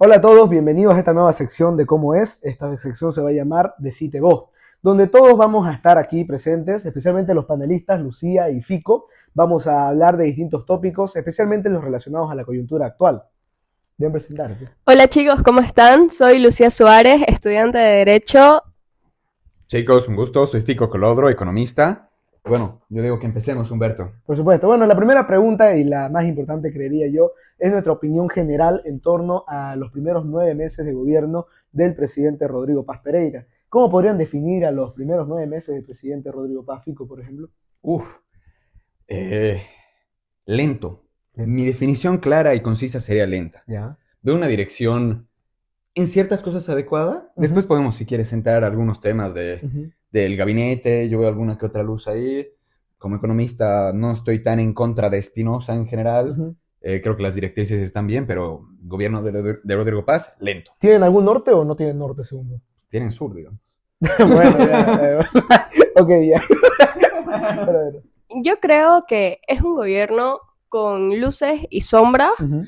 Hola a todos, bienvenidos a esta nueva sección de Cómo es. Esta sección se va a llamar Decite Vos, donde todos vamos a estar aquí presentes, especialmente los panelistas Lucía y Fico. Vamos a hablar de distintos tópicos, especialmente los relacionados a la coyuntura actual. Deben presentarse. Hola chicos, ¿cómo están? Soy Lucía Suárez, estudiante de Derecho. Chicos, un gusto, soy Fico Colodro, economista. Bueno, yo digo que empecemos, Humberto. Por supuesto. Bueno, la primera pregunta y la más importante, creería yo, es nuestra opinión general en torno a los primeros 9 meses de gobierno del presidente Rodrigo Paz Pereira. ¿Cómo podrían definir a los primeros 9 meses del presidente Rodrigo Paz, Fico, por ejemplo? Uf, eh, lento. Mi definición clara y concisa sería lenta. Ya. Veo una dirección en ciertas cosas adecuada. Después podemos, si quieres, entrar a algunos temas del gabinete. Yo veo alguna que otra luz ahí. Como economista no estoy tan en contra de Espinosa en general. Creo que las directrices están bien, pero gobierno de Rodrigo Paz, lento. ¿Tienen algún norte o no tienen norte, segundo? Tienen sur, digamos. Bueno, ya. Ok, ya. Pero. Yo creo que es un gobierno con luces y sombras. Uh-huh.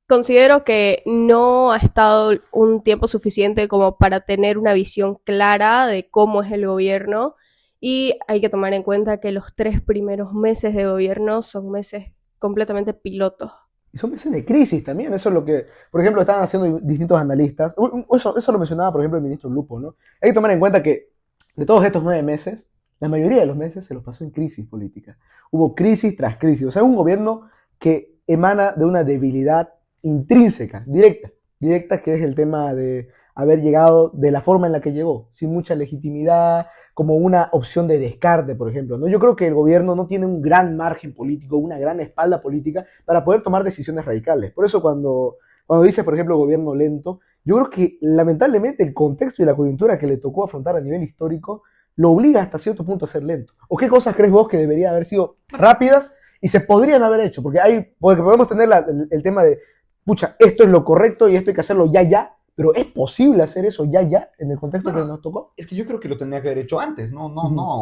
Considero que no ha estado un tiempo suficiente como para tener una visión clara de cómo es el gobierno, y hay que tomar en cuenta que los 3 primeros meses de gobierno son meses completamente pilotos. Y son meses de crisis también, eso es lo que, por ejemplo, están haciendo distintos analistas. Eso lo mencionaba, por ejemplo, el ministro Lupo, ¿no? Hay que tomar en cuenta que de todos estos 9 meses, la mayoría de los meses se los pasó en crisis política. Hubo crisis tras crisis. O sea, es un gobierno que emana de una debilidad intrínseca, directa, que es el tema de haber llegado de la forma en la que llegó, sin mucha legitimidad, como una opción de descarte, por ejemplo, ¿no? Yo creo que el gobierno no tiene un gran margen político, una gran espalda política para poder tomar decisiones radicales. Por eso cuando dice, por ejemplo, gobierno lento, yo creo que lamentablemente el contexto y la coyuntura que le tocó afrontar a nivel histórico lo obliga hasta cierto punto a ser lento. ¿O qué cosas crees vos que deberían haber sido rápidas y se podrían haber hecho? Porque podemos tener el tema de, pucha, esto es lo correcto y esto hay que hacerlo ya, pero ¿es posible hacer eso ya, en el contexto que nos tocó? Es que yo creo que lo tendría que haber hecho antes, no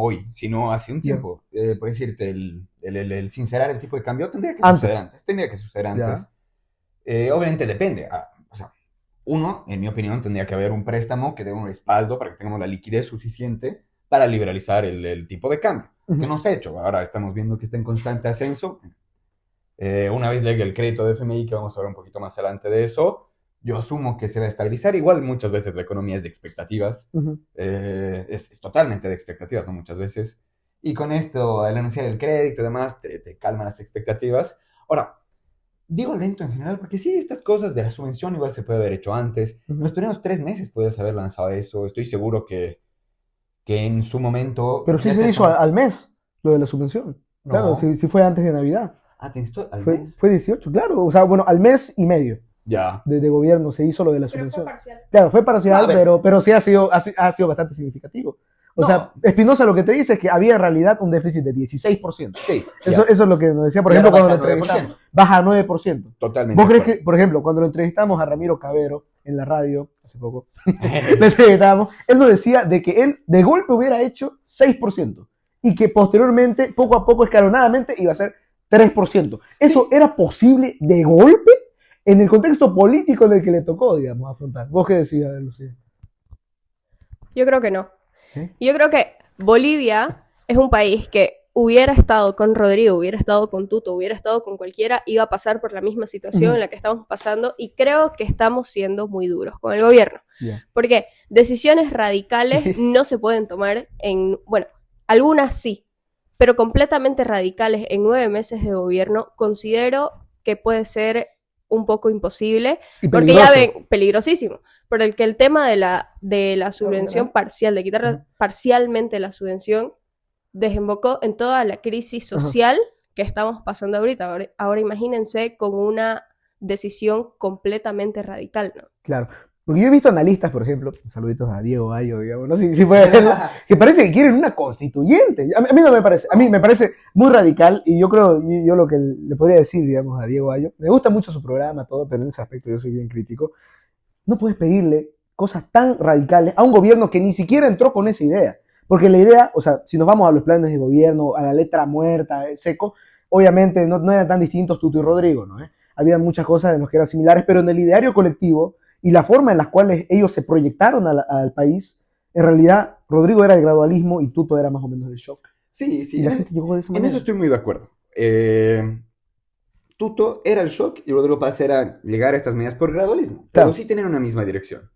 hoy, sino hace un tiempo. Por decirte, el sincerar el tipo de cambio tendría que suceder antes. Obviamente depende. O sea, uno, en mi opinión, tendría que haber un préstamo que dé un respaldo para que tengamos la liquidez suficiente para liberalizar el tipo de cambio, que no se ha hecho. Ahora estamos viendo que está en constante ascenso. Una vez llegue el crédito de FMI, que vamos a hablar un poquito más adelante de eso, yo asumo que se va a estabilizar. Igual muchas veces la economía es de expectativas. Es totalmente de expectativas, ¿no? Muchas veces. Y con esto, al anunciar el crédito y demás, te calman las expectativas. Ahora, digo lento en general, porque sí, estas cosas de la subvención igual se puede haber hecho antes. En los primeros 3 meses puedes haber lanzado eso. Estoy seguro que en su momento... Pero sí se hizo al mes, lo de la subvención. No. Claro, sí fue antes de Navidad. ¿Tienes tú al Fue, mes? fue 18, claro. O sea, bueno, al mes y medio Ya. de gobierno se hizo lo de la subvención. Fue parcial. Claro, fue parcial, No, pero sí ha sido bastante significativo. O sea, Espinosa lo que te dice es que había en realidad un déficit de 16%. Sí. Eso es lo que nos decía, por Y ejemplo, ahora cuando lo baja a entrevistamos. 9%. Baja a 9%. Totalmente. ¿Vos crees que, por ejemplo, cuando lo entrevistamos a Ramiro Cabero en la radio, hace poco, le entrevistamos, él nos decía de que él de golpe hubiera hecho 6% y que posteriormente, poco a poco, escalonadamente, iba a ser 3%. ¿Eso era posible de golpe en el contexto político en el que le tocó, digamos, afrontar? ¿Vos qué decías, Lucía? Yo creo que no. Yo creo que Bolivia es un país que hubiera estado con Rodrigo, hubiera estado con Tuto, hubiera estado con cualquiera, iba a pasar por la misma situación en la que estamos pasando, y creo que estamos siendo muy duros con el gobierno. Porque decisiones radicales no se pueden tomar bueno, algunas sí, pero completamente radicales en 9 meses de gobierno, considero que puede ser un poco imposible, porque ya ven, peligrosísimo, por el tema de la subvención parcial, de quitar parcialmente la subvención, desembocó en toda la crisis social que estamos pasando ahorita. Ahora imagínense con una decisión completamente radical, ¿no? Claro. Porque yo he visto analistas, por ejemplo, saluditos a Diego Bayo, digamos, no sé si puede verlo, que parece que quieren una constituyente. A mí no me parece, a mí me parece muy radical, y yo creo, yo lo que le podría decir, digamos, a Diego Bayo, me gusta mucho su programa, todo, pero en ese aspecto yo soy bien crítico. No puedes pedirle cosas tan radicales a un gobierno que ni siquiera entró con esa idea. Porque la idea, o sea, si nos vamos a los planes de gobierno, a la letra muerta, seco, obviamente no eran tan distintos Tuto y Rodrigo, ¿no? Había muchas cosas en las que eran similares, pero en el ideario colectivo y la forma en la cual ellos se proyectaron al país, en realidad Rodrigo era el gradualismo y Tuto era más o menos el shock. Sí, sí. Y la gente llegó de esa manera. En eso estoy muy de acuerdo. Tuto era el shock y Rodrigo Paz era llegar a estas medidas por gradualismo, pero Claro. sí tener una misma dirección.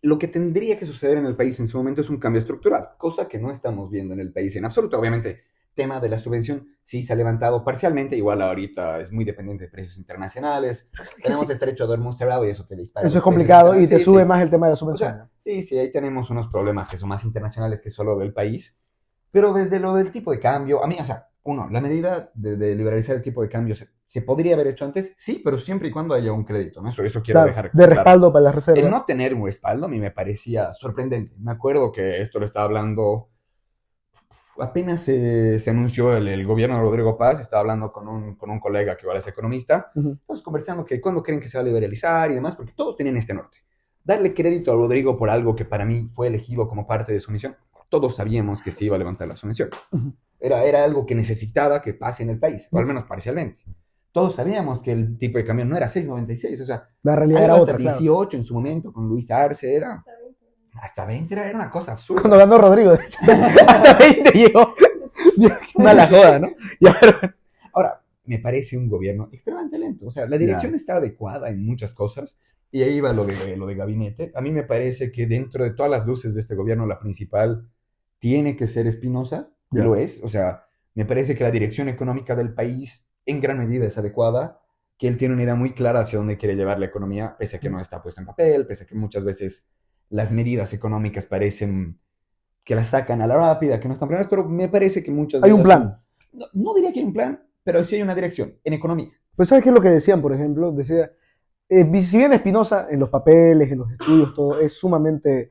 Lo que tendría que suceder en el país en su momento es un cambio estructural, cosa que no estamos viendo en el país en absoluto. Obviamente, tema de la subvención sí se ha levantado parcialmente, igual ahorita es muy dependiente de precios internacionales. Tenemos estrecho de Hormuz cerrado y eso te dispara. Eso es complicado y te sí, sube sí. más el tema de la O subvención. sea, sí, ahí tenemos unos problemas que son más internacionales que solo del país. Pero desde lo del tipo de cambio, a mí, o sea, la medida de liberalizar el tipo de cambio se podría haber hecho antes, sí, pero siempre y cuando haya un crédito, ¿no? Eso quiero Claro, dejar de claro. respaldo para las reservas. El no tener un respaldo a mí me parecía sorprendente. Me acuerdo que esto lo estaba hablando, apenas se anunció el gobierno de Rodrigo Paz, estaba hablando con un colega que igual es economista, entonces conversando que cuándo creen que se va a liberalizar y demás, porque todos tenían este norte. Darle crédito a Rodrigo por algo que para mí fue elegido como parte de su misión, todos sabíamos que se iba a levantar la subvención. Era algo que necesitaba que pase en el país, o al menos parcialmente. Todos sabíamos que el tipo de cambio no era 6.96, o sea, la realidad era hasta otra, 18 claro. En su momento, con Luis Arce, era hasta 20 era una cosa absurda. Cuando ganó Rodrigo, de hecho, hasta 20 llegó. Una la joda, ¿no? Ahora, me parece un gobierno extremadamente lento, o sea, la dirección está adecuada en muchas cosas, y ahí va lo de gabinete. A mí me parece que dentro de todas las luces de este gobierno, la principal tiene que ser Espinosa, lo es, o sea, me parece que la dirección económica del país en gran medida es adecuada, que él tiene una idea muy clara hacia dónde quiere llevar la economía, pese a que no está puesto en papel, pese a que muchas veces las medidas económicas parecen que las sacan a la rápida, que no están planeadas, pero me parece que muchas de hay un plan. No diría que hay un plan, pero sí hay una dirección en economía. Pues ¿sabes qué es lo que decían, por ejemplo? Decía, si bien Espinosa en los papeles, en los estudios, todo, es sumamente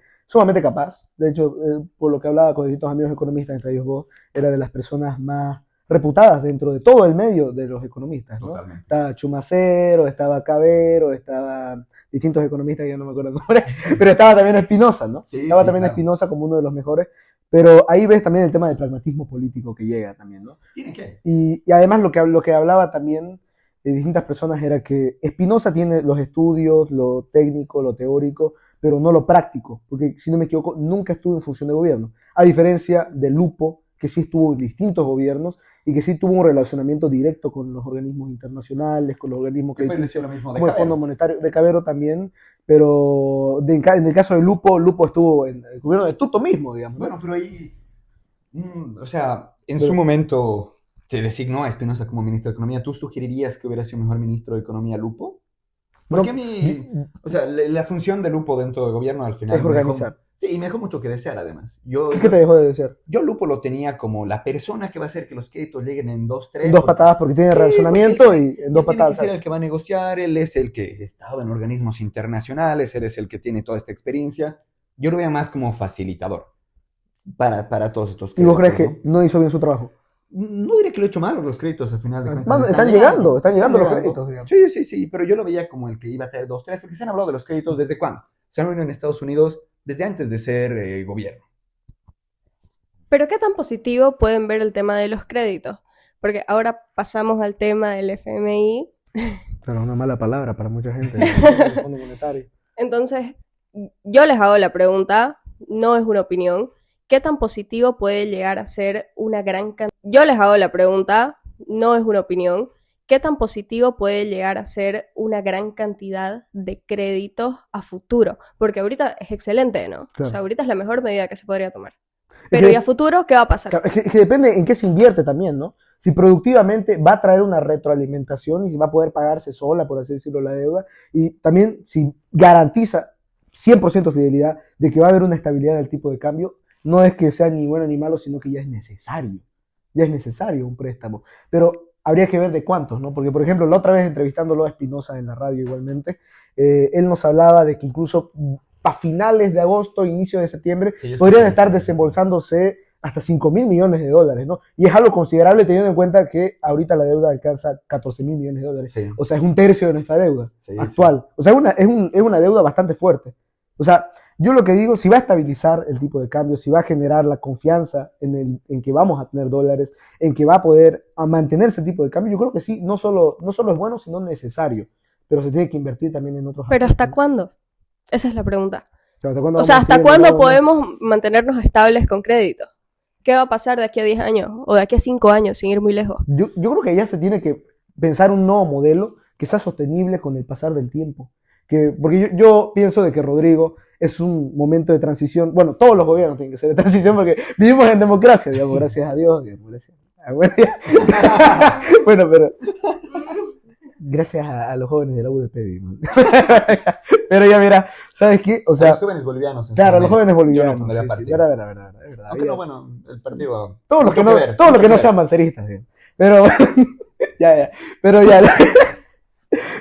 capaz. De hecho, por lo que hablaba con distintos amigos economistas, entre ellos vos, era de las personas más reputadas dentro de todo el medio de los economistas, ¿no? Totalmente. Estaba Chumacero, estaba Cabero, estaba distintos economistas, ya no me acuerdo el nombre, pero estaba también Espinosa, ¿no? Sí, estaba también claro. Espinosa como uno de los mejores, pero ahí ves también el tema del pragmatismo político que llega también, ¿no? ¿Tiene que? Y además lo que hablaba también de distintas personas era que Espinosa tiene los estudios, lo técnico, lo teórico, pero no lo práctico, porque si no me equivoco, nunca estuvo en función de gobierno, a diferencia de Lupo, que sí estuvo en distintos gobiernos y que sí tuvo un relacionamiento directo con los organismos internacionales, con los organismos crediticios, lo mismo de como el Fondo Monetario, de Cabero también, pero en el caso de Lupo estuvo en el gobierno de Tuto mismo, digamos. Bueno, pero ahí, o sea, su momento se designó a Espinosa como ministro de Economía. ¿Tú sugerirías que hubiera sido mejor ministro de Economía Lupo? Porque a mí, o sea, la función de Lupo dentro del gobierno al final es organizar. Sí, y me dejó mucho que desear, además. ¿Qué te dejó de desear? Yo Lupo lo tenía como la persona que va a hacer que los créditos lleguen en 2, 3. Dos patadas, porque tiene relacionamiento y en dos patadas. Él tiene que ser el que va a negociar, él es el que estaba en organismos internacionales, él es el que tiene toda esta experiencia. Yo lo veía más como facilitador para todos estos créditos. ¿Y vos crees que no hizo bien su trabajo? No diré que lo he hecho mal los créditos al final de cuentas. Bueno, están llegando los créditos, digamos. Sí, pero yo lo veía como el que iba a traer 2, 3, porque se han hablado de los créditos ¿desde cuándo? Se han reunido en Estados Unidos desde antes de ser gobierno. Pero ¿qué tan positivo pueden ver el tema de los créditos? Porque ahora pasamos al tema del FMI. Pero una mala palabra para mucha gente del Fondo Monetario. Entonces, yo les hago la pregunta, no es una opinión. ¿Qué tan positivo puede llegar a ser una gran cantidad? Yo les hago la pregunta, no es una opinión. ¿Qué tan positivo puede llegar a ser una gran cantidad de créditos a futuro? Porque ahorita es excelente, ¿no? Claro. O sea, ahorita es la mejor medida que se podría tomar. Pero ¿y a futuro qué va a pasar? Claro, es que depende en qué se invierte también, ¿no? Si productivamente va a traer una retroalimentación y si va a poder pagarse sola, por así decirlo, la deuda, y también si garantiza 100% fidelidad de que va a haber una estabilidad del tipo de cambio, no es que sea ni bueno ni malo, sino que ya es necesario un préstamo. Pero habría que ver de cuántos, ¿no? Porque, por ejemplo, la otra vez entrevistándolo a Espinosa en la radio igualmente, él nos hablaba de que incluso a finales de agosto, inicio de septiembre, podrían estar desembolsándose hasta 5.000 millones de dólares, ¿no? Y es algo considerable teniendo en cuenta que ahorita la deuda alcanza 14.000 millones de dólares. Sí. O sea, es un tercio de nuestra deuda actual. Sí. O sea, es una deuda bastante fuerte. O sea, yo lo que digo, si va a estabilizar el tipo de cambio, si va a generar la confianza en que vamos a tener dólares, en que va a poder mantenerse el tipo de cambio, yo creo que sí, no solo es bueno, sino necesario. Pero se tiene que invertir también en otros ¿Pero aspectos. hasta cuándo? Esa es la pregunta. O sea, ¿hasta cuándo podemos mantenernos estables con crédito? ¿Qué va a pasar de aquí a 10 años o de aquí a 5 años sin ir muy lejos? Yo creo que ya se tiene que pensar un nuevo modelo que sea sostenible con el pasar del tiempo. Porque yo pienso de que Rodrigo es un momento de transición. Bueno, todos los gobiernos tienen que ser de transición porque vivimos en democracia, digamos, gracias a Dios. Digamos, gracias. Bueno, pero gracias a los jóvenes de la UDP. Pero ya mira, ¿sabes qué? O sea, a los jóvenes bolivianos. Claro, los jóvenes bolivianos. Yo no pondría partido. Verdad. Aunque no, bueno, el partido... Todos los que no sean manceristas. ¿Sí? Pero, ya. Pero ya.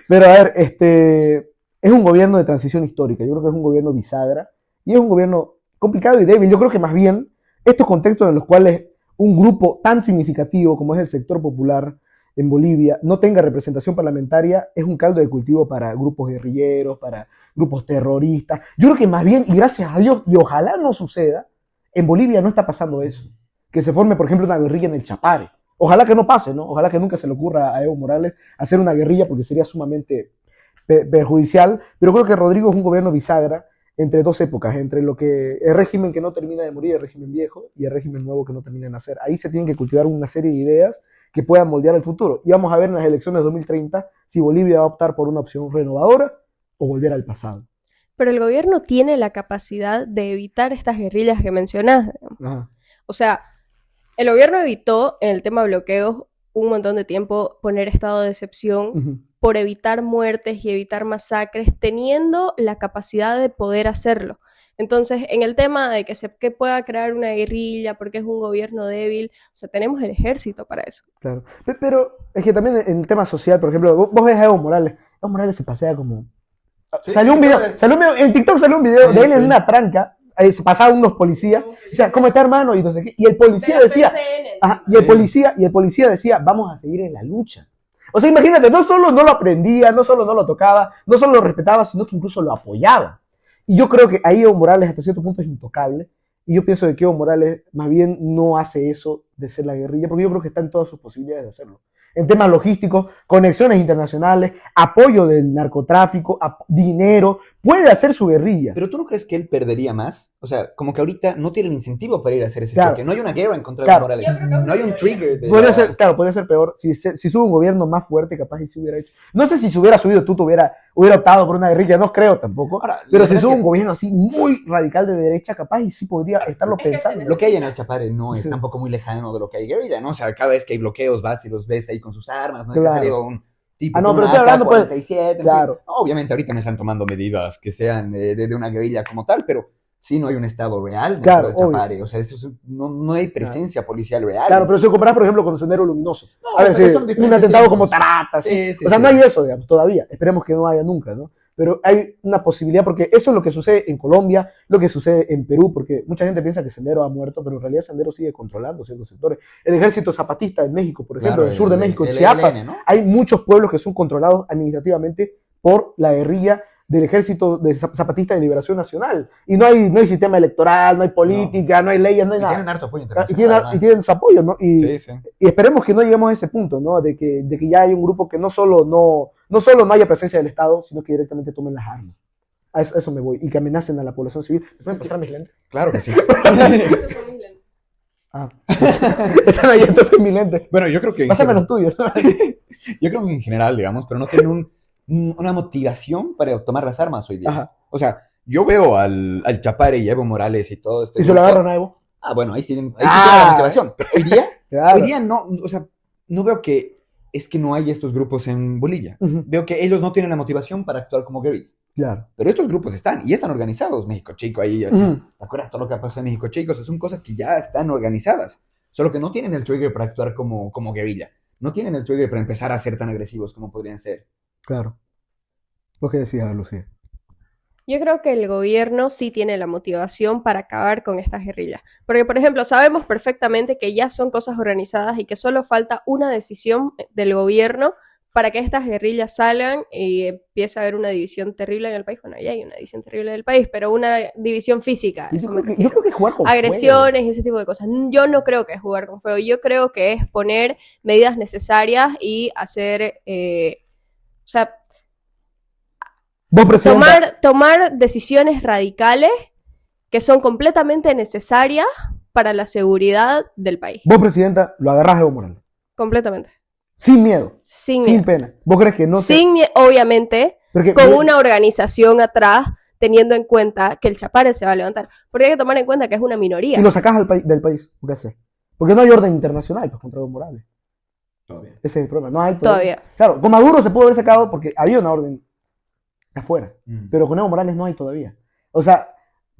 Pero a ver, es un gobierno de transición histórica. Yo creo que es un gobierno bisagra. Y es un gobierno complicado y débil. Yo creo que más bien estos contextos en los cuales un grupo tan significativo como es el sector popular en Bolivia no tenga representación parlamentaria es un caldo de cultivo para grupos guerrilleros, para grupos terroristas. Yo creo que más bien, y gracias a Dios, y ojalá no suceda, en Bolivia no está pasando eso. Que se forme, por ejemplo, una guerrilla en el Chapare. Ojalá que no pase, ¿no? Ojalá que nunca se le ocurra a Evo Morales hacer una guerrilla porque sería sumamente perjudicial. Pero creo que Rodrigo es un gobierno bisagra entre dos épocas, entre lo que el régimen que no termina de morir, el régimen viejo, y el régimen nuevo que no termina de nacer. Ahí se tienen que cultivar una serie de ideas que puedan moldear el futuro. Y vamos a ver en las elecciones de 2030 si Bolivia va a optar por una opción renovadora o volver al pasado. Pero el gobierno tiene la capacidad de evitar estas guerrillas que mencionás. O sea, el gobierno evitó en el tema bloqueos un montón de tiempo poner estado de excepción por evitar muertes y evitar masacres, teniendo la capacidad de poder hacerlo. Entonces, en el tema de que pueda crear una guerrilla porque es un gobierno débil, o sea, tenemos el ejército para eso. Claro, pero es que también en el tema social, por ejemplo, vos ves a Evo Morales se pasea como... Sí, salió un video, en TikTok salió un video de él en una tranca, se pasaban unos policías, o sea, ¿cómo está, hermano? Y no sé qué, y el policía decía, y el policía decía, vamos a seguir en la lucha. O sea, imagínate, no solo no lo aprendía, no solo no lo tocaba, no solo lo respetaba, sino que incluso lo apoyaba. Y yo creo que ahí Evo Morales hasta cierto punto es intocable, y yo pienso que Evo Morales más bien no hace eso de ser la guerrilla, porque yo creo que está en todas sus posibilidades de hacerlo. En temas logísticos, conexiones internacionales, apoyo del narcotráfico, dinero, puede hacer su guerrilla. ¿Pero tú no crees que él perdería más? O sea, como que ahorita no tiene el incentivo para ir a hacer ese choque. No hay una guerra en contra de Morales. No hay un trigger. Podría ser peor. Si sube un gobierno más fuerte, capaz y se hubiera hecho. No sé si se hubiera subido Tuto, hubiera optado por una guerrilla, no creo tampoco. Ahora, pero si sube un gobierno así muy radical de derecha, capaz y sí podría estarlo pensando. Lo que hay en el Chapare no es tampoco muy lejano de lo que hay guerrilla, ¿no? O sea, cada vez que hay bloqueos vas y los ves ahí con sus armas, ¿no? Claro. Que ha salido un tipo no, pero estoy hablando pues, claro. Obviamente ahorita no están tomando medidas que sean de una guerrilla como tal, pero sí no hay un estado real dentro del Chapare. O sea, no hay presencia policial real. Claro, pero si comparas, por ejemplo, con Sendero Luminoso. A ver, un atentado como Tarata, sí. O sea, no hay eso, digamos, todavía. Esperemos que no haya nunca, ¿no? Pero hay una posibilidad, porque eso es lo que sucede en Colombia, lo que sucede en Perú, porque mucha gente piensa que Sendero ha muerto, pero en realidad Sendero sigue controlando ciertos sectores. El ejército zapatista en México, por ejemplo, en el sur de México, Chiapas, ELN, ¿no? Hay muchos pueblos que son controlados administrativamente por la guerrilla del Ejército de Zapatista de Liberación Nacional. Y no hay sistema electoral, no hay política, no hay leyes, no hay nada. Tienen harto apoyo internacional. Y tienen su apoyo, ¿no? Y esperemos que no lleguemos a ese punto, ¿no? De que ya hay un grupo que no solo no haya presencia del Estado, sino que directamente tomen las armas. A eso me voy. Y que amenacen a la población civil. ¿Me pueden pasar mis lentes? Claro que sí. Están ahí entonces mis lentes. Bueno, yo creo que... Pásame los tuyos. Yo creo que en general, digamos, pero no tienen una motivación para tomar las armas hoy día. Ajá. O sea, yo veo al Chapare y Evo Morales y todo esto. ¿Y se lo agarran a Evo? Bueno, ahí sí tienen la motivación. Pero hoy día no, o sea, no veo que es que no hay estos grupos en Bolivia. Veo que ellos no tienen la motivación para actuar como guerrilla. Claro. Pero estos grupos están organizados. México Chico, ahí, ¿te acuerdas todo lo que pasó en México Chico? O sea, son cosas que ya están organizadas. Solo que no tienen el trigger para actuar como guerrilla. No tienen el trigger para empezar a ser tan agresivos como podrían ser. Claro. ¿Vos qué decías, Lucía? Yo creo que el gobierno sí tiene la motivación para acabar con estas guerrillas. Porque, por ejemplo, sabemos perfectamente que ya son cosas organizadas y que solo falta una decisión del gobierno para que estas guerrillas salgan y empiece a haber una división terrible en el país. Bueno, ya hay una división terrible en el país, pero una división física. Yo creo que es jugar con agresiones fuego. Y ese tipo de cosas. Yo no creo que es jugar con fuego. Yo creo que es poner medidas necesarias y hacer... Vos, presidenta, tomar decisiones radicales que son completamente necesarias para la seguridad del país. vos, presidenta, lo agarrás a Evo Morales. Completamente. Sin miedo. Sin Sin miedo. pena. ¿Vos crees que no Sin miedo, obviamente, Porque, con una organización atrás, teniendo en cuenta que el Chapare se va a levantar. Porque hay que tomar en cuenta que es una minoría. y lo sacás del país? ¿Qué haces? Porque no hay orden internacional pues, contra Evo Morales. Todavía. Ese es el problema. No hay Todavía. Claro, con Maduro se pudo haber sacado porque había una orden afuera. Pero con Evo Morales no hay todavía. O sea,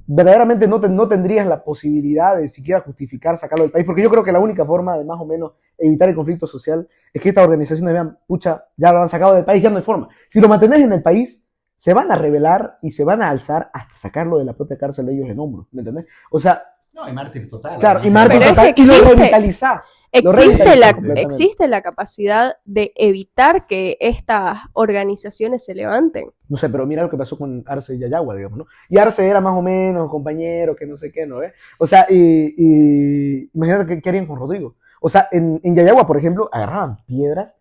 verdaderamente no tendrías la posibilidad de siquiera justificar sacarlo del país, porque yo creo que la única forma de más o menos evitar el conflicto social es que estas organizaciones vean, pucha, ya lo han sacado del país, ya no hay forma. Si lo mantenés en el país, se van a rebelar y se van a alzar hasta sacarlo de la propia cárcel de ellos en hombros, ¿me entendés? O sea, no, y mártir total. claro, ¿no? y mártir Pero es total, que y lo existe. revitalizás. Existe la capacidad de evitar que estas organizaciones se levanten. No sé, pero mira lo que pasó con Arce y Yayagua, digamos, ¿no? Y Arce era más o menos compañero, que no sé qué, ¿no? O sea, imagínate qué harían con Rodrigo. O sea, en Yayagua, por ejemplo, agarraban piedras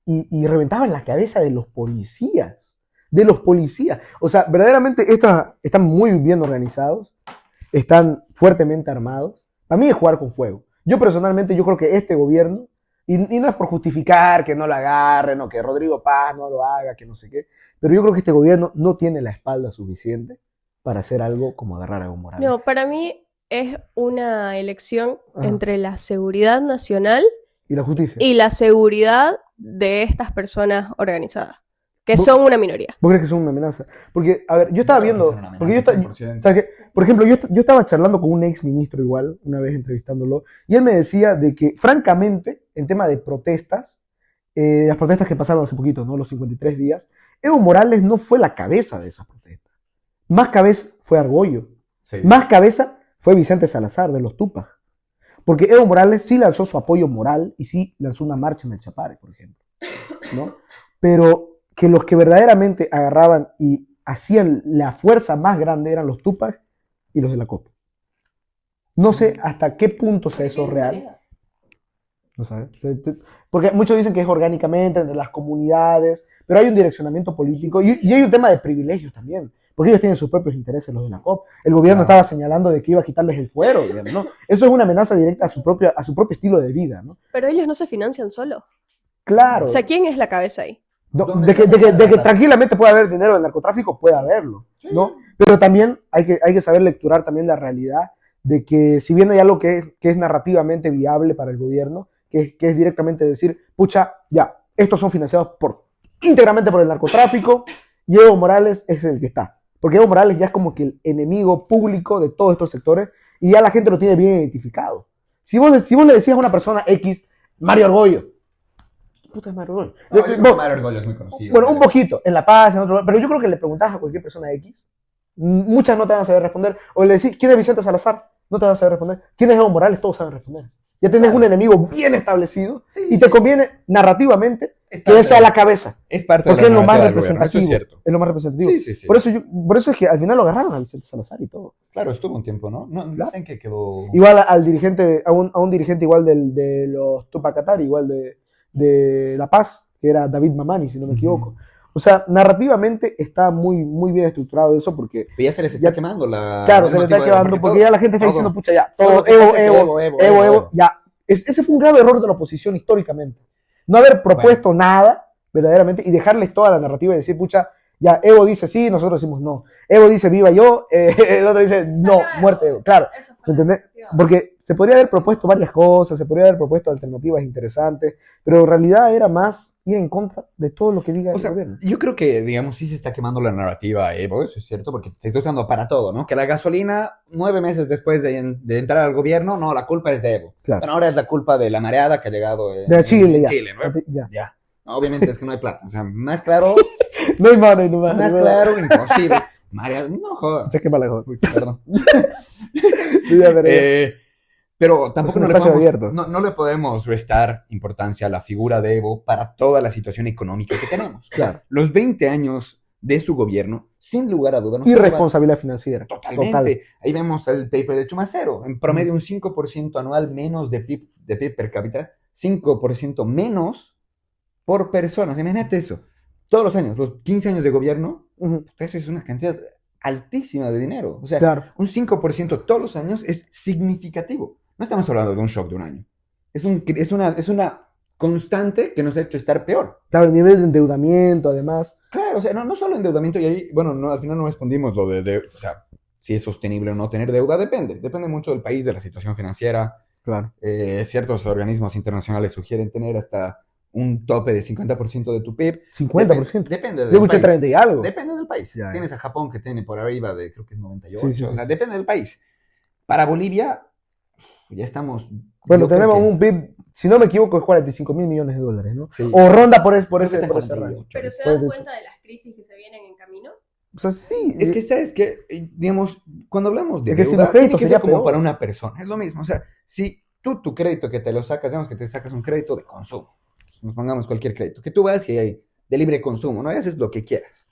y reventaban la cabeza de los policías. De los policías. O sea, verdaderamente están muy bien organizados, están fuertemente armados. Para mí es jugar con fuego. Yo personalmente, yo creo que este gobierno, y no es por justificar que no lo agarren o que Rodrigo Paz no lo haga, que no sé qué, pero yo creo que este gobierno no tiene la espalda suficiente para hacer algo como agarrar a Evo Morales. No, para mí es una elección Ajá. entre la seguridad nacional Y la justicia. y la seguridad de estas personas organizadas, que ¿Vos- son una minoría. ¿Vos crees que son una amenaza? Porque, a ver, yo estaba viendo, porque yo estaba, 100%. ¿sabes qué? Por ejemplo, yo estaba charlando con un ex ministro igual, una vez entrevistándolo, y él me decía de que, francamente, en tema de protestas, las protestas que pasaron hace poquito, ¿no? Los 53 días, Evo Morales no fue la cabeza de esas protestas. Más cabeza fue Argüello. Sí. Más cabeza fue Vicente Salazar de los Tupac. Porque Evo Morales sí lanzó su apoyo moral y sí lanzó una marcha en el Chapare, por ejemplo, ¿no? Pero que los que verdaderamente agarraban y hacían la fuerza más grande eran los Tupac y los de la Copa. No sé hasta qué punto sea eso real. No sabes. Porque muchos dicen que es orgánicamente entre las comunidades, pero hay un direccionamiento político y hay un tema de privilegios también. Porque ellos tienen sus propios intereses, los de la COP. El gobierno estaba señalando de que iba a quitarles el fuero, digamos, ¿no? Eso es una amenaza directa a su propio estilo de vida, ¿no? Pero ellos no se financian solos. Claro. O sea, ¿quién es la cabeza ahí? No, de que tranquilamente puede haber dinero del narcotráfico, puede haberlo, ¿no? Pero también hay que saber lecturar también la realidad de que si bien hay algo que es narrativamente viable para el gobierno, que es directamente decir, pucha, ya, estos son financiados íntegramente por el narcotráfico y Evo Morales es el que está. Porque Evo Morales ya es como que el enemigo público de todos estos sectores y ya la gente lo tiene bien identificado. Si vos le decías a una persona X, Mario Argüello, puta es Mario Argüello. No, yo creo que Mario Argüello es muy conocido. Bueno, un poquito, en La Paz, en otro lugar, pero yo creo que le preguntabas a cualquier persona X, muchas no te van a saber responder. O le decís, ¿quién es Vicente Salazar? No te van a saber responder. ¿Quién es Evo Morales? Todos saben responder. Ya tenés un enemigo bien establecido y te conviene narrativamente que él sea la cabeza. Es parte porque de es la lo más narrativa del gobierno, representativo. eso es cierto. Es lo más representativo. Sí, sí, sí. Por eso es que al final lo agarraron a Vicente Salazar y todo. Claro, estuvo un tiempo, ¿no? No Claro. sé en qué quedó. Igual al dirigente, a un dirigente igual de los Tupac Katari, igual de La Paz, que era David Mamani, si no me equivoco. O sea, narrativamente está muy, muy bien estructurado eso porque... Pero ya se les está quemando la... Claro, se les está quemando porque ya la gente está diciendo, pucha, ya, todo Evo, Evo, ya. Ese fue un grave error de la oposición históricamente. No haber propuesto nada, verdaderamente, y dejarles toda la narrativa y decir, pucha, ya, Evo dice sí, nosotros decimos no. Evo dice viva yo, el otro dice no, muerte Evo. Claro, ¿me entendés? Porque se podría haber propuesto varias cosas, se podría haber propuesto alternativas interesantes, pero en realidad era más ir en contra de todo lo que diga el gobierno. Yo creo que, digamos, sí se está quemando la narrativa Evo, eso es cierto, porque se está usando para todo, ¿no? Que la gasolina, 9 meses después de entrar al gobierno, no, la culpa es de Evo. Claro. Bueno, ahora es la culpa de la mareada que ha llegado de Chile, ya. Chile, ¿no? Ya. No, obviamente es que no hay plata, o sea, más claro... no hay mano, no hay más claro, imposible. Mareada, no jodas. Se quema la joda. Perdón. Ya, pero tampoco abierto. no le podemos restar importancia a la figura de Evo para toda la situación económica que tenemos. Claro. Los 20 años de su gobierno, sin lugar a dudas. Irresponsabilidad financiera. Totalmente. Total. Ahí vemos el paper de Chumacero. En promedio, un 5% anual menos de PIB per cápita, 5% menos por persona. Imagínate eso. Todos los años, los 15 años de gobierno, Eso es una cantidad altísima de dinero. O sea, Claro. un 5% todos los años es significativo. No estamos hablando de un shock de un año. Es una constante que nos ha hecho estar peor. Claro, el nivel de endeudamiento, además. Claro, o sea, no solo endeudamiento, y ahí, bueno, no, al final no respondimos lo o sea, si es sostenible o no tener deuda, depende mucho del país, de la situación financiera. Claro. Ciertos organismos internacionales sugieren tener hasta un tope de 50% de tu PIB. 50%. Depende del Yo escuché país. 30 y algo. Depende del país. Ya. Tienes a Japón que tiene por arriba de, creo que es 98, Sí. o sea, depende del país. Para Bolivia, ya estamos... Bueno, tenemos un PIB, si no me equivoco, es 45 mil millones de dólares, ¿no? Sí. O ronda por ese Creo que está en rango. 48. ¿Pero se Puede dan ser. cuenta de las crisis que se vienen en camino? O sea, sí. Es que, ¿sabes qué? Digamos, cuando hablamos de Es que si deuda, los créditos tiene que sería ser como peor. para una persona. Es lo mismo. O sea, si tú tu crédito que te lo sacas, digamos que te sacas un crédito de consumo. Nos pongamos cualquier crédito. Que tú vas y hay de libre consumo, ¿no? Y haces lo que quieras.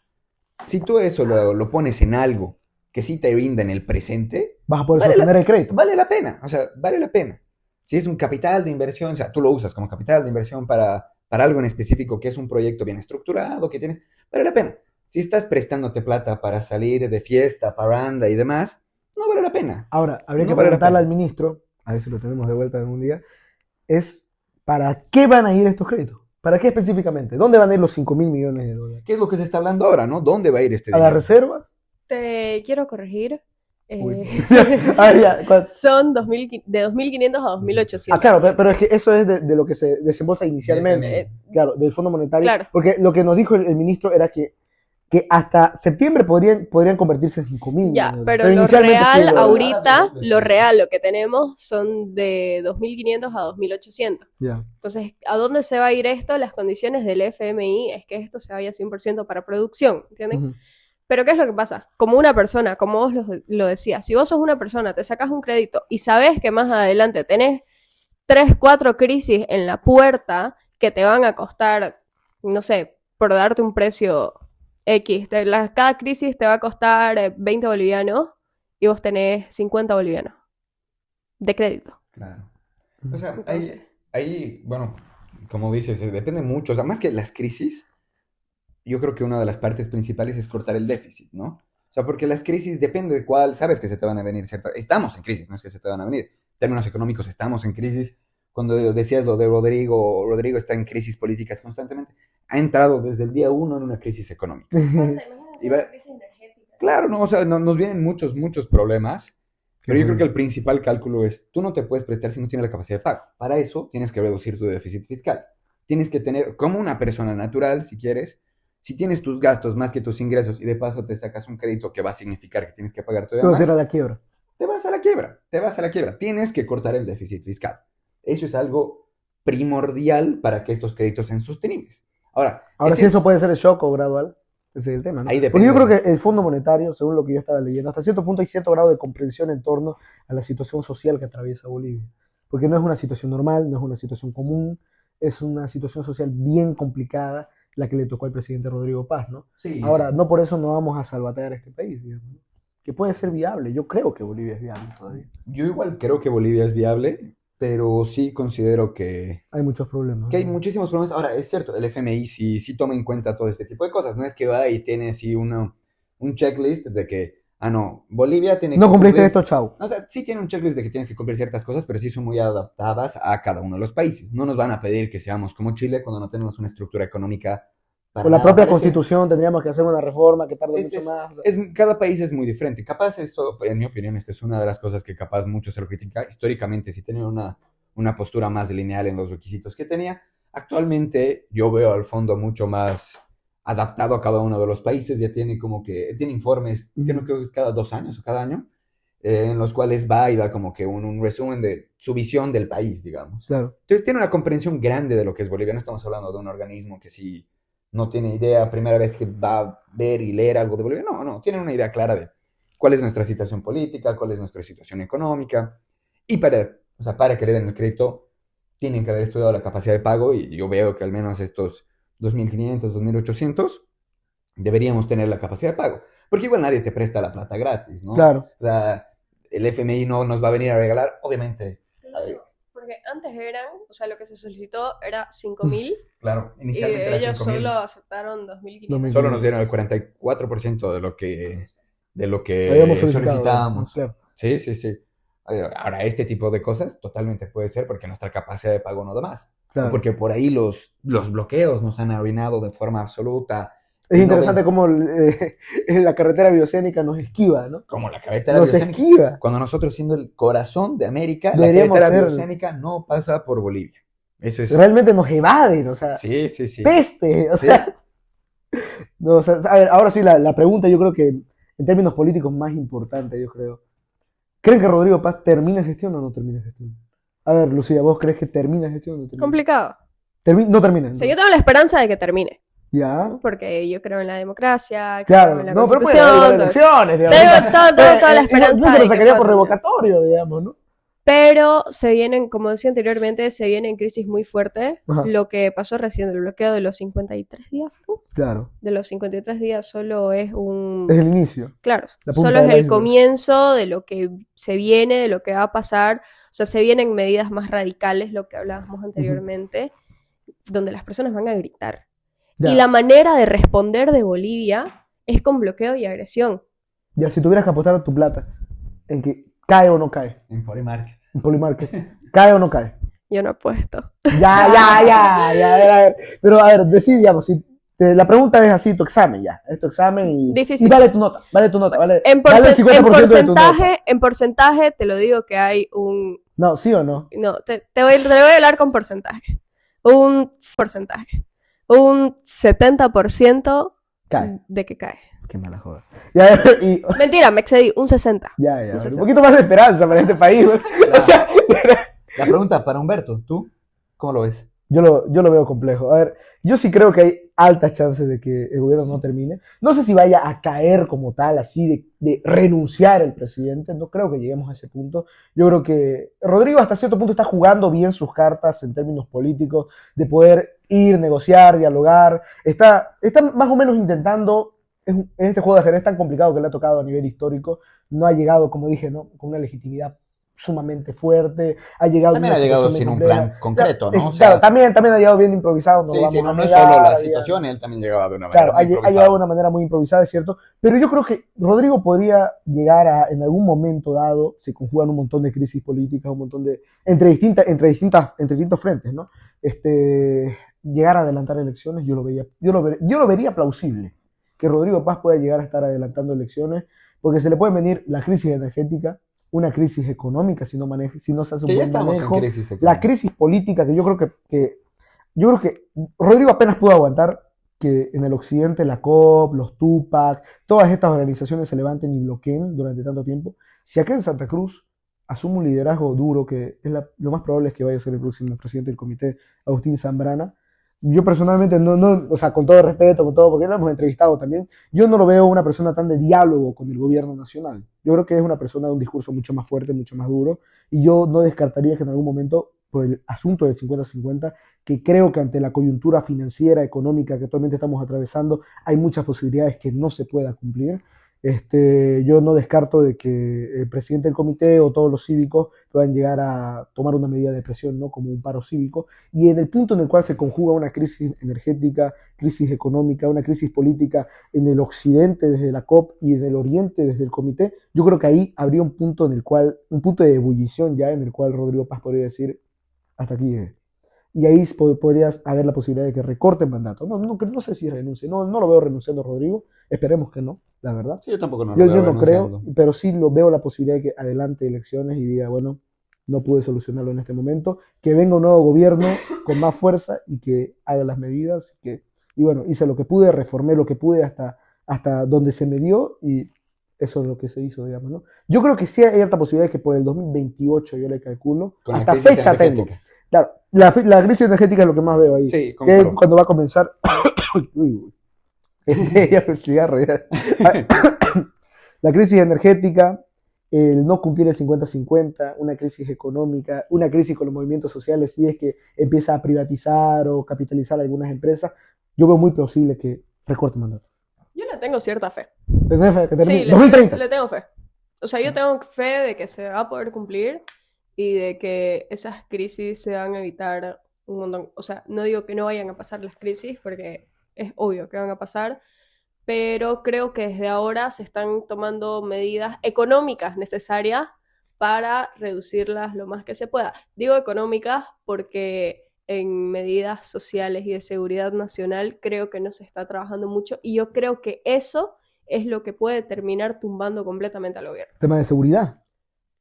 Si tú eso lo pones en algo que sí te brinda en el presente, Vas a poder Vale sostener el crédito. vale la pena. O sea, vale la pena. Si es un capital de inversión, o sea, tú lo usas como capital de inversión para algo en específico que es un proyecto bien estructurado, que tienes, vale la pena. Si estás prestándote plata para salir de fiesta, parranda y demás, no vale la pena. Ahora, habría No que vale la preguntarle pena. al ministro, a ver si lo tenemos de vuelta en un día, es ¿para qué van a ir estos créditos? ¿Para qué específicamente? ¿Dónde van a ir los 5 mil millones de dólares? ¿Qué es lo que se está hablando ahora, no? ¿Dónde va a ir este ¿A las dinero? reservas? Te quiero corregir. Uy. Ah, ya, ¿cuál? Son 2000 de 2.500 a 2.800. Ah, claro, pero es que eso es de lo que se desembolsa inicialmente. FMI. Claro, del Fondo Monetario. Claro. Porque lo que nos dijo el ministro era que hasta septiembre podrían convertirse en 5 mil. Ya, pero lo inicialmente real sí, ahorita, lo real, lo que tenemos son de 2.500 a 2.800. Ya. Entonces, ¿a dónde se va a ir esto? Las condiciones del FMI es que esto se vaya 100% para producción, ¿entiendes? Ujú. Pero ¿qué es lo que pasa? Como una persona, como vos lo decías, si vos sos una persona, te sacas un crédito y sabés que más adelante tenés 3, 4 crisis en la puerta que te van a costar, no sé, por darte un precio X, cada crisis te va a costar 20 bolivianos y vos tenés 50 bolivianos de crédito. Claro. O sea, Entonces, ahí, bueno, como dices, depende mucho. O sea, más que las crisis, yo creo que una de las partes principales es cortar el déficit, ¿no? O sea, porque las crisis depende de cuál, sabes que se te van a venir ciertas... Estamos en crisis, no es que se te van a venir. En términos económicos estamos en crisis. Cuando decías lo de Rodrigo está en crisis políticas constantemente. Ha entrado desde el día 1 en una crisis económica. Y va- Claro, no, o sea, nos vienen muchos problemas. Pero yo creo que el principal cálculo es, tú no te puedes prestar si no tienes la capacidad de pago. Para eso tienes que reducir tu déficit fiscal. Tienes que tener, como una persona natural, si quieres, si tienes tus gastos más que tus ingresos y de paso te sacas un crédito que va a significar que tienes que pagar todavía Todo más, será la quiebra. te vas a la quiebra. Tienes que cortar el déficit fiscal. Eso es algo primordial para que estos créditos sean sostenibles. Ahora Ahora, es si eso puede ser el shock o gradual, ese es el tema, ¿no? Ahí Porque yo depende. creo que el Fondo Monetario, según lo que yo estaba leyendo, hasta cierto punto hay cierto grado de comprensión en torno a la situación social que atraviesa Bolivia. Porque no es una situación normal, no es una situación común, es una situación social bien complicada la que le tocó al presidente Rodrigo Paz, ¿no? Sí, Ahora, sí. no por eso no vamos a salvatear este país, digamos, ¿no? Que puede ser viable. Yo creo que Bolivia es viable todavía. Yo igual creo que Bolivia es viable, pero sí considero que Hay muchos problemas, hay ¿no? muchísimos problemas. Ahora, es cierto, el FMI sí toma en cuenta todo este tipo de cosas. No es que va y tiene así un checklist de que, no, Bolivia tiene No que cumpliste cumplir... esto, chao. O sea, sí tiene un checklist de que tienes que cumplir ciertas cosas, pero sí son muy adaptadas a cada uno de los países. No nos van a pedir que seamos como Chile cuando no tenemos una estructura económica para Con la nada propia parecida. constitución tendríamos que hacer una reforma que tarde mucho más. Cada país es muy diferente. Capaz eso, en mi opinión, esto es una de las cosas que capaz mucho se lo critica. Históricamente sí tenía una postura más lineal en los requisitos que tenía. Actualmente yo veo al fondo mucho más adaptado a cada uno de los países. Ya tiene como que, tiene informes, creo que es cada 2 años o cada año, en los cuales va y da como que un resumen de su visión del país, digamos. Claro. Entonces tiene una comprensión grande de lo que es Bolivia. No estamos hablando de un organismo que sí no tiene idea, primera vez que va a ver y leer algo de Bolivia. No, tienen una idea clara de cuál es nuestra situación política, cuál es nuestra situación económica. Y para que le den el crédito, tienen que haber estudiado la capacidad de pago y yo veo que al menos estos 2.500, 2.800 deberíamos tener la capacidad de pago. Porque igual nadie te presta la plata gratis, ¿no? Claro. O sea, el FMI no nos va a venir a regalar, obviamente. Claro, por Porque antes eran, o sea, lo que se solicitó era 5.000 Claro, y inicialmente era ellos 5.000. solo aceptaron 2.500. Solo nos dieron el 44% de lo que Habíamos solicitado, solicitábamos. claro. Sí, sí, sí. Ahora, este tipo de cosas totalmente puede ser porque nuestra capacidad de pago no da más. Claro. O porque por ahí los bloqueos nos han arruinado de forma absoluta. Es Y interesante no cómo la carretera bioceánica nos esquiva, ¿no? como la carretera Nos bioceánica. esquiva. Cuando nosotros, siendo el corazón de América, Deberíamos la carretera ser- bioceánica no pasa por Bolivia. Eso es. Realmente nos evaden, o sea, Sí, sí, sí. peste, o Sí. sea, no, o sea, a ver, ahora sí la pregunta yo creo que en términos políticos más importante, yo creo. ¿Creen que Rodrigo Paz termina gestión o no termina gestión? A ver, Lucía, ¿vos crees que termina gestión o no termina? Complicado. No termina. O sea, yo tengo la esperanza de que termine. Ya. Porque yo creo en la democracia, Claro, creo en la no, pero puede constitución. haber todo eso. elecciones, digamos. Tengo toda la esperanza Yo se de lo que sacaría pueda por terminar. revocatorio, digamos, ¿no? Pero se vienen, como decía anteriormente, se vienen crisis muy fuertes. Ajá. Lo que pasó recién del bloqueo de los 53 días, ¿no? Claro. De los 53 días solo es un... Es el inicio. Claro, La punta solo es del el iceberg. comienzo de lo que se viene, de lo que va a pasar. O sea, se vienen medidas más radicales, lo que hablábamos anteriormente, donde las personas van a gritar. Ya. Y la manera de responder de Bolivia es con bloqueo y agresión. Ya, si tuvieras que apostar tu plata en que cae o no cae En Polymarket. en Polymarket, ¿cae o no cae? Yo no apuesto. Ya, a ver. Pero a ver, decí, digamos, la pregunta es así, tu examen ya, es tu examen y Difícil. vale tu nota, vale el 50% de tu nota. En porcentaje te lo digo que hay un... No, ¿sí o no? No, te voy a hablar con porcentaje. Un porcentaje. Un 70% Cae. de que cae. Qué mala joda. Ya, y, Mentira, me excedí, un 60. ya, Un un 60. poquito más de esperanza para este país, güey. O sea, La pregunta para Humberto, ¿tú cómo lo ves? yo lo veo complejo. A ver, yo sí creo que hay altas chances de que el gobierno no termine. No sé si vaya a caer como tal, así de renunciar el presidente. No creo que lleguemos a ese punto. Yo creo que Rodrigo hasta cierto punto está jugando bien sus cartas en términos políticos, de poder ir, negociar, dialogar. Está más o menos intentando, en este juego de ajedrez tan complicado que le ha tocado a nivel histórico, no ha llegado, como dije, ¿no? Con una legitimidad sumamente fuerte, ha llegado También ha llegado sin un plan concreto, ¿no? O Claro, sea, también ha llegado bien improvisado. sí, sí, no es negar, solo la digamos. situación, él también llegaba de una manera Claro, muy ha improvisada. llegado de una manera muy improvisada, es cierto, pero yo creo que Rodrigo podría llegar a, en algún momento dado, se conjugan un montón de crisis políticas, un montón de, entre distintos frentes, ¿no? Llegar a adelantar elecciones, yo lo vería plausible, que Rodrigo Paz pueda llegar a estar adelantando elecciones, porque se le puede venir la crisis energética, una crisis económica si no se hace un Que ya buen estamos manejo, en crisis la económica. crisis política que yo creo que Rodrigo apenas pudo aguantar que en el occidente la COP, los Tupac, todas estas organizaciones se levanten y bloqueen durante tanto tiempo. Si acá en Santa Cruz asume un liderazgo duro, que es lo más probable es que vaya a ser el próximo presidente del comité, Agustín Zambrana, yo personalmente o sea, con todo respeto, con todo, porque lo hemos entrevistado también, yo no lo veo una persona tan de diálogo con el gobierno nacional. Yo creo que es una persona de un discurso mucho más fuerte, mucho más duro, y yo no descartaría que en algún momento, por el asunto del 50-50, que creo que ante la coyuntura financiera, económica que actualmente estamos atravesando, hay muchas posibilidades que no se pueda cumplir. Yo no descarto de que el presidente del comité o todos los cívicos puedan llegar a tomar una medida de presión, ¿no? Como un paro cívico, y en el punto en el cual se conjuga una crisis energética, crisis económica, una crisis política en el occidente desde la COP y en el oriente desde el comité, yo creo que ahí habría un punto un punto de ebullición ya en el cual Rodrigo Paz podría decir, hasta aquí llegué. Y ahí podrías haber la posibilidad de que recorte el mandato. No sé si renuncie, no lo veo renunciando Rodrigo, esperemos que no, la verdad. Sí, yo tampoco no lo Yo veo no creo, renunciando. pero sí lo veo la posibilidad de que adelante elecciones y diga, bueno, no pude solucionarlo en este momento, que venga un nuevo gobierno con más fuerza y que haga las medidas, y bueno, hice lo que pude, reformé lo que pude hasta donde se me dio y eso es lo que se hizo, digamos, ¿no? Yo creo que sí hay alta posibilidad de que por el 2028, yo le calculo, Con la hasta crisis fecha tengo. energética. Claro, la crisis energética es lo que más veo ahí. Sí, Que es concuerdo. cuando va a comenzar. Uy. Ya el cigarro, ya. La crisis energética, el no cumplir el 50-50, una crisis económica, una crisis con los movimientos sociales, si es que empieza a privatizar o capitalizar algunas empresas, yo veo muy plausible que recorte mandato. Yo le tengo cierta fe. ¿Tenés fe que termine? Sí, 2030. le tengo fe. O sea, yo tengo fe de que se va a poder cumplir y de que esas crisis se van a evitar un montón. O sea, no digo que no vayan a pasar las crisis, porque es obvio que van a pasar, pero creo que desde ahora se están tomando medidas económicas necesarias para reducirlas lo más que se pueda. Digo económicas porque en medidas sociales y de seguridad nacional creo que no se está trabajando mucho, y yo creo que eso es lo que puede terminar tumbando completamente al gobierno. Tema de seguridad.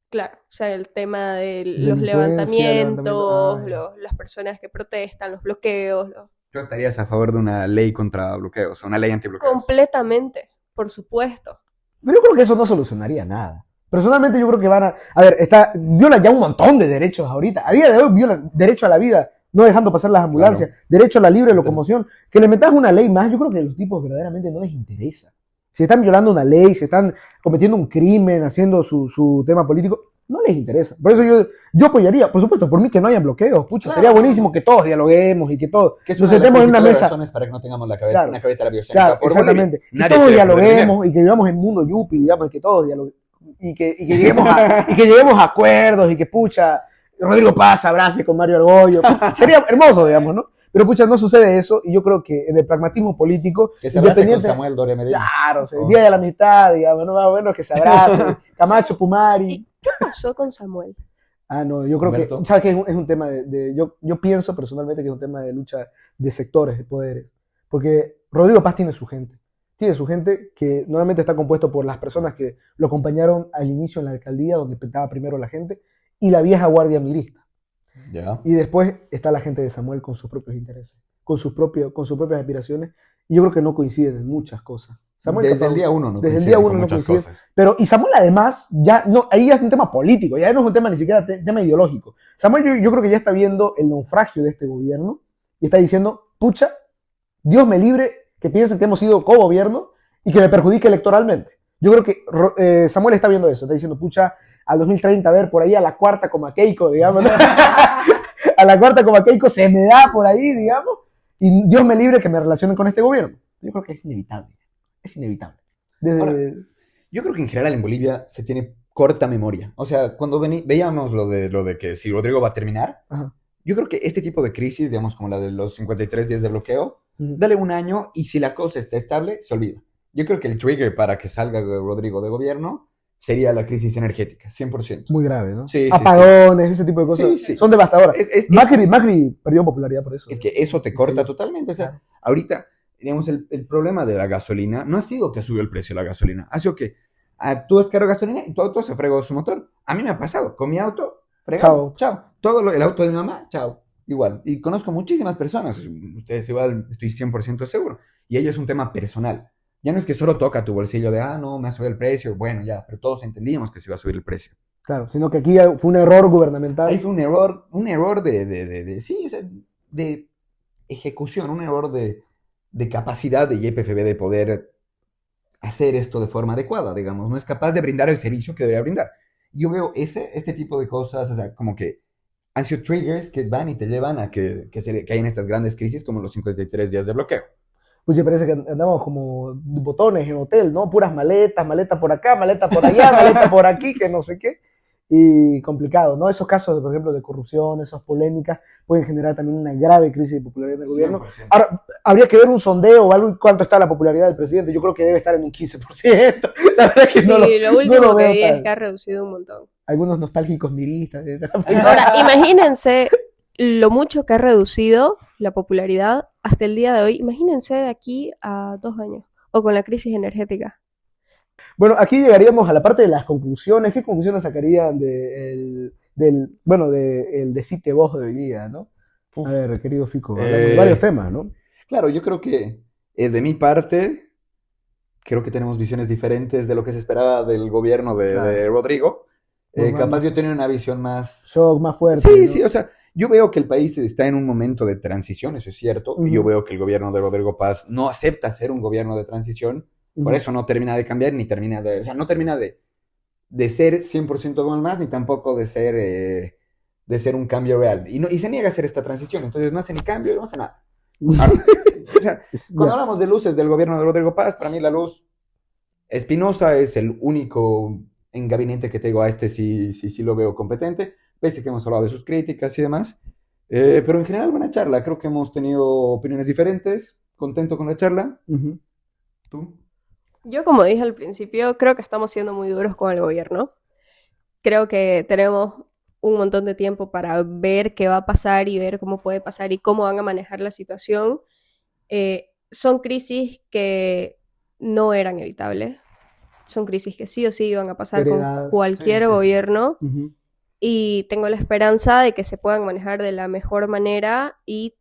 Claro, o sea, el tema de los Delincuencia, levantamientos, levantamiento. las personas que protestan, los bloqueos, ¿Tú estarías a favor de una ley contra bloqueos, o una ley antibloqueos? completamente, por supuesto. Pero yo creo que eso no solucionaría nada. Personalmente yo creo que van a... A ver, viola ya un montón de derechos ahorita. A día de hoy viola derecho a la vida, no dejando pasar las ambulancias, claro. Derecho a la libre locomoción. Que le metas una ley más, yo creo que a los tipos verdaderamente no les interesa. Si están violando una ley, si están cometiendo un crimen, haciendo su tema político, no les interesa. Por eso yo apoyaría, por supuesto, por mí que no haya bloqueos. Pucha, claro, sería buenísimo que todos dialoguemos y que todos nos sentemos en una mesa. Razones para que no tengamos la cabeza, claro, una cabeza biocénica. Claro, exactamente. Y todos dialoguemos y que vivamos en un mundo yupi, digamos, y que todos dialoguemos. Y que lleguemos a acuerdos y que, pucha, Rodrigo Paz abrace con Mario Argollo. Pucha, sería hermoso, digamos, ¿no? Pero, pucha, no sucede eso, y yo creo que en el pragmatismo político... Que se abrace con Samuel Doria Medina. Claro, el Día de la Amistad, digamos, ¿no? Bueno, que se abrace, Camacho, Pumari... ¿Y qué pasó con Samuel? No, yo creo Humberto. Que, ¿sabes qué? Es un tema yo pienso personalmente que es un tema de lucha de sectores, de poderes, porque Rodrigo Paz tiene su gente que normalmente está compuesto por las personas que lo acompañaron al inicio en la alcaldía, donde estaba primero la gente, y la vieja guardia mirista. Yeah. Y después está la gente de Samuel con sus propios intereses, con sus propias aspiraciones, y yo creo que no coinciden en muchas cosas. Samuel desde el día uno no desde el día uno no coincide. Pero, y Samuel además, ya no, ahí ya es un tema político, ya no es un tema ni siquiera tema ideológico. Samuel yo creo que ya está viendo el naufragio de este gobierno y está diciendo, pucha, Dios me libre que piensen que hemos sido co-gobierno y que me perjudique electoralmente. Yo creo que Samuel está viendo eso, está diciendo, pucha, al 2030, a ver, por ahí a la cuarta como a Keiko, digamos, ¿no? A la cuarta como a Keiko se me da por ahí, digamos, y Dios me libre que me relacionen con este gobierno. Yo creo que es inevitable. Es inevitable. Ahora, yo creo que en general en Bolivia se tiene corta memoria. O sea, cuando veíamos lo de que si Rodrigo va a terminar, ajá, yo creo que este tipo de crisis, digamos como la de los 53 días de bloqueo, dale un año y si la cosa está estable, se olvida. Yo creo que el trigger para que salga Rodrigo de gobierno sería la crisis energética, 100%. Muy grave, ¿no? Sí, apagones, ese tipo de cosas son devastadoras. Macri perdió popularidad por eso. Es que eso te corta totalmente. O sea, ahorita, digamos, el problema de la gasolina no ha sido que subió el precio de la gasolina, ha sido que tú descargas gasolina y tu auto se fregó su motor. A mí me ha pasado, con mi auto, fregado, chao. El auto de mi mamá, chao. Igual. Y conozco muchísimas personas, ustedes igual, estoy 100% seguro. Y ello es un tema personal. Ya no es que solo toca tu bolsillo de, no, me ha subido el precio. Bueno, ya, pero todos entendíamos que se iba a subir el precio. Claro, sino que aquí fue un error gubernamental. Ahí fue un error sí, o sea, de ejecución, un error de capacidad de YPFB de poder hacer esto de forma adecuada, digamos. No es capaz de brindar el servicio que debería brindar. Yo veo este tipo de cosas, o sea, como que han sido triggers que van y te llevan a que hayan estas grandes crisis como los 53 días de bloqueo. Pues me parece que andamos como botones en hotel, ¿no? Puras maletas por acá, maleta por allá, maleta por aquí, que no sé qué. Y complicado, ¿no? Esos casos, por ejemplo, de corrupción, esas polémicas, pueden generar también una grave crisis de popularidad del gobierno. 100%. Ahora, habría que ver un sondeo o algo, cuánto está la popularidad del presidente. Yo creo que debe estar en un 15%. La verdad es que sí, lo último que vi es que ha reducido un montón. Algunos nostálgicos miristas. Ahora, imagínense lo mucho que ha reducido la popularidad hasta el día de hoy. Imagínense de aquí a 2 años, o con la crisis energética. Bueno, aquí llegaríamos a la parte de las conclusiones. ¿Qué conclusiones sacarían del Decite Vos de hoy día, no? A ver, querido Fico, de varios temas, ¿no? Claro, yo creo que de mi parte, creo que tenemos visiones diferentes de lo que se esperaba del gobierno de Rodrigo. Capaz yo tenía una visión más... Shock, más fuerte. Sí, ¿no? sí, o sea, yo veo que el país está en un momento de transición, eso es cierto. Y yo veo que el gobierno de Rodrigo Paz no acepta ser un gobierno de transición. Por eso no termina de cambiar, ni termina de... O sea, no termina de ser 100% como el MAS, ni tampoco de ser un cambio real. Y se niega a hacer esta transición, entonces no hace ni cambio, no hace nada. Ahora, o sea, cuando hablamos de luces del gobierno de Rodrigo Paz, para mí la luz... Espinosa es el único en gabinete que tengo, a este sí lo veo competente. pese a que hemos hablado de sus críticas y demás. Pero en general, buena charla. Creo que hemos tenido opiniones diferentes. Contento con la charla. ¿Tú? Yo, como dije al principio, creo que estamos siendo muy duros con el gobierno. Creo que tenemos un montón de tiempo para ver qué va a pasar y ver cómo puede pasar y cómo van a manejar la situación. Son crisis que no eran evitables. Son crisis que sí o sí iban a pasar con cualquier gobierno. Y tengo la esperanza de que se puedan manejar de la mejor manera y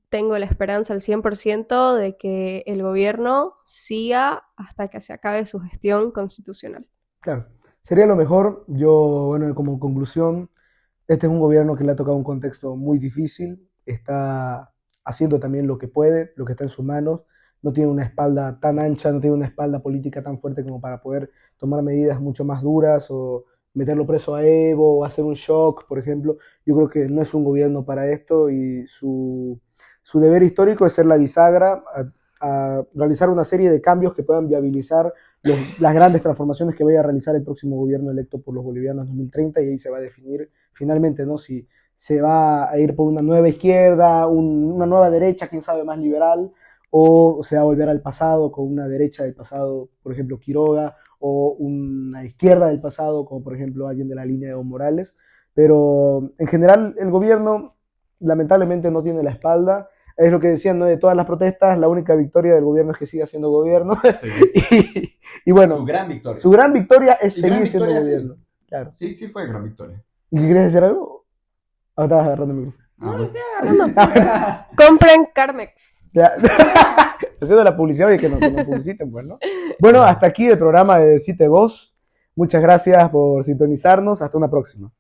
tengo la esperanza al 100% de que el gobierno siga hasta que se acabe su gestión constitucional. Claro, sería lo mejor. Yo, bueno, como conclusión, este es un gobierno que le ha tocado un contexto muy difícil, está haciendo también lo que puede, lo que está en sus manos, no tiene una espalda tan ancha, no tiene una espalda política tan fuerte como para poder tomar medidas mucho más duras o meterlo preso a Evo o hacer un shock, por ejemplo. Yo creo que no es un gobierno para esto y su deber histórico es ser la bisagra a realizar una serie de cambios que puedan viabilizar las grandes transformaciones que vaya a realizar el próximo gobierno electo por los bolivianos en 2030 y ahí se va a definir finalmente, ¿no? Si se va a ir por una nueva izquierda, una nueva derecha, quién sabe, más liberal, o se va a volver al pasado con una derecha del pasado, por ejemplo, Quiroga, o una izquierda del pasado, como por ejemplo alguien de la línea de Evo Morales. Pero en general el gobierno lamentablemente no tiene la espalda. Es lo que decían, ¿no? De todas las protestas, la única victoria del gobierno es que siga siendo gobierno. Sí. y bueno, su gran victoria. Su gran victoria es seguir siendo gobierno. Sí. Claro. Sí, fue gran victoria. ¿Y quieres decir algo? ¿O estabas agarrando el micrófono? No, lo estoy agarrando. Compren Carmex. Haciendo la publicidad y que nos publiciten, pues, ¿no? Bueno, hasta aquí el programa de Decite Vos. Muchas gracias por sintonizarnos. Hasta una próxima.